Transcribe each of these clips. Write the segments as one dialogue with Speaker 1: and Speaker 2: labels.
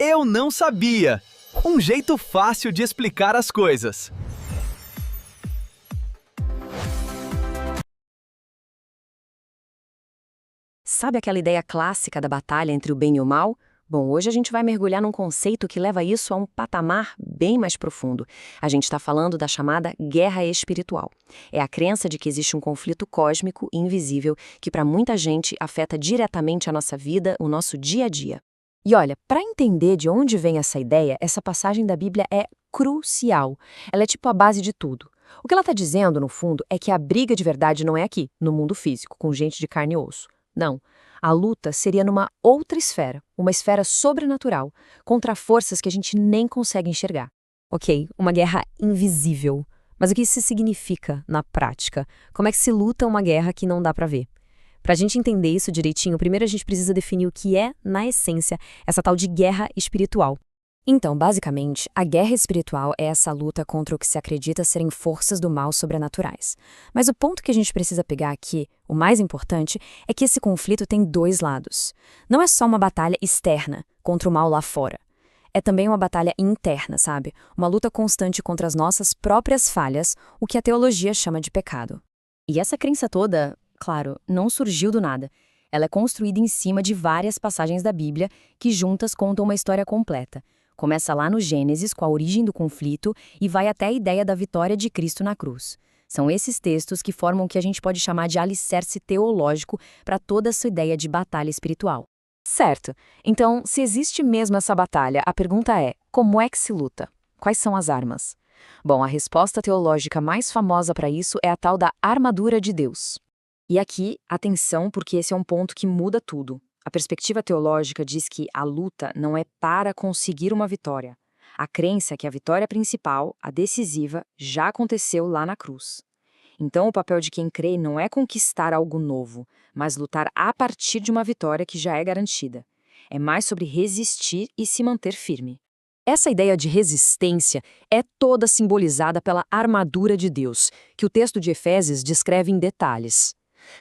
Speaker 1: Eu não sabia! Um jeito fácil de explicar as coisas.
Speaker 2: Sabe aquela ideia clássica da batalha entre o bem e o mal? Bom, hoje a gente vai mergulhar num conceito que leva isso a um patamar bem mais profundo. A gente está falando da chamada guerra espiritual. É a crença de que existe um conflito cósmico e invisível que para muita gente afeta diretamente a nossa vida, o nosso dia a dia. E olha, para entender de onde vem essa ideia, essa passagem da Bíblia é crucial. Ela é tipo a base de tudo. O que ela está dizendo, no fundo, é que a briga de verdade não é aqui, no mundo físico, com gente de carne e osso. Não. A luta seria numa outra esfera, uma esfera sobrenatural, contra forças que a gente nem consegue enxergar. Ok, uma guerra invisível. Mas o que isso significa na prática? Como é que se luta uma guerra que não dá para ver? Para a gente entender isso direitinho, primeiro a gente precisa definir o que é, na essência, essa tal de guerra espiritual. Então, basicamente, a guerra espiritual é essa luta contra o que se acredita serem forças do mal sobrenaturais. Mas o ponto que a gente precisa pegar aqui, o mais importante, é que esse conflito tem dois lados. Não é só uma batalha externa contra o mal lá fora. É também uma batalha interna, sabe? Uma luta constante contra as nossas próprias falhas, o que a teologia chama de pecado. E essa crença toda, claro, não surgiu do nada. Ela é construída em cima de várias passagens da Bíblia que juntas contam uma história completa. Começa lá no Gênesis, com a origem do conflito, e vai até a ideia da vitória de Cristo na cruz. São esses textos que formam o que a gente pode chamar de alicerce teológico para toda essa ideia de batalha espiritual. Certo. Então, se existe mesmo essa batalha, a pergunta é, como é que se luta? Quais são as armas? Bom, a resposta teológica mais famosa para isso é a tal da armadura de Deus. E aqui, atenção, porque esse é um ponto que muda tudo. A perspectiva teológica diz que a luta não é para conseguir uma vitória. A crença é que a vitória principal, a decisiva, já aconteceu lá na cruz. Então, o papel de quem crê não é conquistar algo novo, mas lutar a partir de uma vitória que já é garantida. É mais sobre resistir e se manter firme. Essa ideia de resistência é toda simbolizada pela armadura de Deus, que o texto de Efésios descreve em detalhes.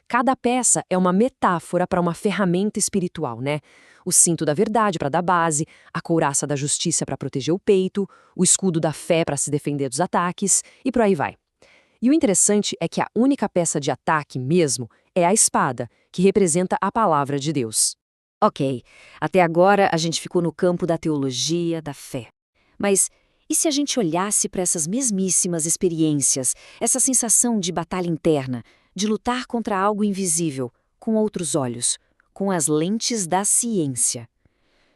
Speaker 2: Cada peça é uma metáfora para uma ferramenta espiritual, né? O cinto da verdade para dar base, a couraça da justiça para proteger o peito, o escudo da fé para se defender dos ataques, e por aí vai. E o interessante é que a única peça de ataque mesmo é a espada, que representa a palavra de Deus. Ok, até agora a gente ficou no campo da teologia, da fé. Mas e se a gente olhasse para essas mesmíssimas experiências, essa sensação de batalha interna, de lutar contra algo invisível, com outros olhos, com as lentes da ciência?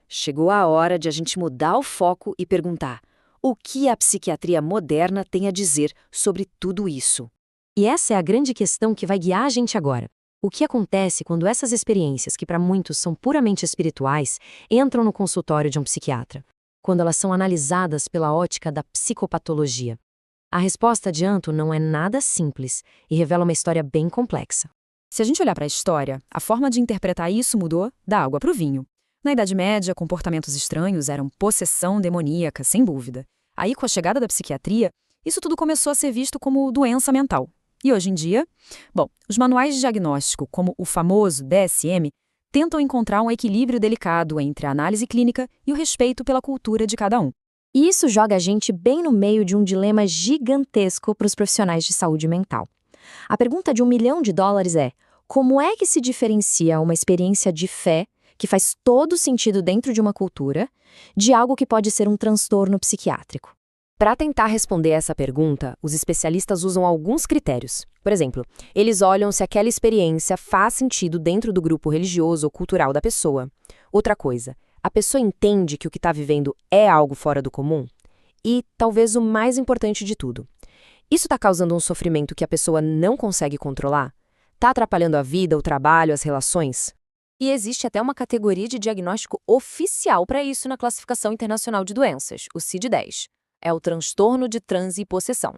Speaker 2: Chegou a hora de a gente mudar o foco e perguntar: o que a psiquiatria moderna tem a dizer sobre tudo isso? E essa é a grande questão que vai guiar a gente agora. O que acontece quando essas experiências, que para muitos são puramente espirituais, entram no consultório de um psiquiatra? Quando elas são analisadas pela ótica da psicopatologia? A resposta, adianto, não é nada simples e revela uma história bem complexa. Se a gente olhar para a história, a forma de interpretar isso mudou da água para o vinho. Na Idade Média, comportamentos estranhos eram possessão demoníaca, sem dúvida. Aí, com a chegada da psiquiatria, isso tudo começou a ser visto como doença mental. E hoje em dia, bom, os manuais de diagnóstico, como o famoso DSM, tentam encontrar um equilíbrio delicado entre a análise clínica e o respeito pela cultura de cada um. E isso joga a gente bem no meio de um dilema gigantesco para os profissionais de saúde mental. A pergunta de $1 milhão é: como é que se diferencia uma experiência de fé, que faz todo sentido dentro de uma cultura, de algo que pode ser um transtorno psiquiátrico? Para tentar responder essa pergunta, os especialistas usam alguns critérios. Por exemplo, eles olham se aquela experiência faz sentido dentro do grupo religioso ou cultural da pessoa. Outra coisa, a pessoa entende que o que está vivendo é algo fora do comum? E, talvez o mais importante de tudo, isso está causando um sofrimento que a pessoa não consegue controlar? Está atrapalhando a vida, o trabalho, as relações? E existe até uma categoria de diagnóstico oficial para isso na Classificação Internacional de Doenças, o CID-10. É o transtorno de transe e possessão.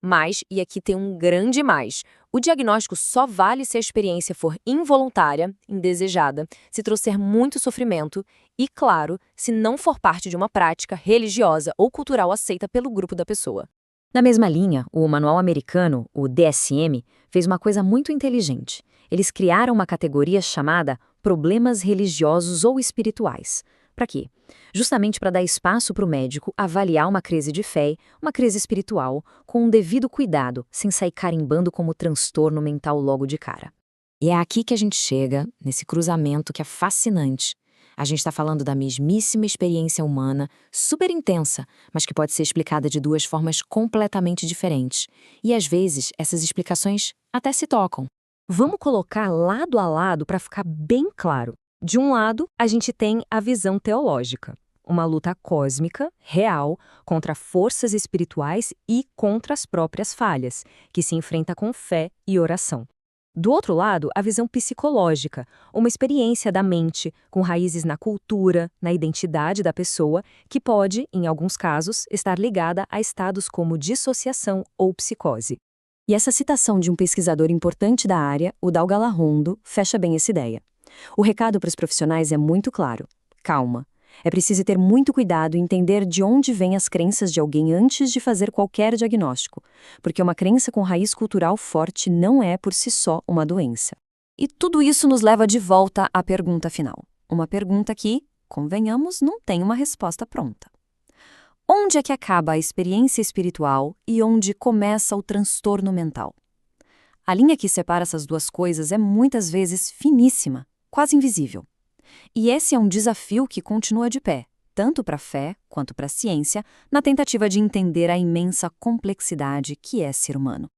Speaker 2: Mas, e aqui tem um grande mais, o diagnóstico só vale se a experiência for involuntária, indesejada, se trouxer muito sofrimento e, claro, se não for parte de uma prática religiosa ou cultural aceita pelo grupo da pessoa. Na mesma linha, o manual americano, o DSM, fez uma coisa muito inteligente. Eles criaram uma categoria chamada problemas religiosos ou espirituais. Para quê? Justamente para dar espaço para o médico avaliar uma crise de fé, uma crise espiritual, com um devido cuidado, sem sair carimbando como transtorno mental logo de cara. E é aqui que a gente chega, nesse cruzamento que é fascinante. A gente está falando da mesmíssima experiência humana, super intensa, mas que pode ser explicada de duas formas completamente diferentes. E às vezes, essas explicações até se tocam. Vamos colocar lado a lado para ficar bem claro. De um lado, a gente tem a visão teológica, uma luta cósmica, real, contra forças espirituais e contra as próprias falhas, que se enfrenta com fé e oração. Do outro lado, a visão psicológica, uma experiência da mente, com raízes na cultura, na identidade da pessoa, que pode, em alguns casos, estar ligada a estados como dissociação ou psicose. E essa citação de um pesquisador importante da área, o Dal Galahondo, fecha bem essa ideia. O recado para os profissionais é muito claro. Calma. É preciso ter muito cuidado e entender de onde vêm as crenças de alguém antes de fazer qualquer diagnóstico, porque uma crença com raiz cultural forte não é, por si só, uma doença. E tudo isso nos leva de volta à pergunta final. Uma pergunta que, convenhamos, não tem uma resposta pronta. Onde é que acaba a experiência espiritual e onde começa o transtorno mental? A linha que separa essas duas coisas é muitas vezes finíssima, quase invisível. E esse é um desafio que continua de pé, tanto para a fé quanto para a ciência, na tentativa de entender a imensa complexidade que é ser humano.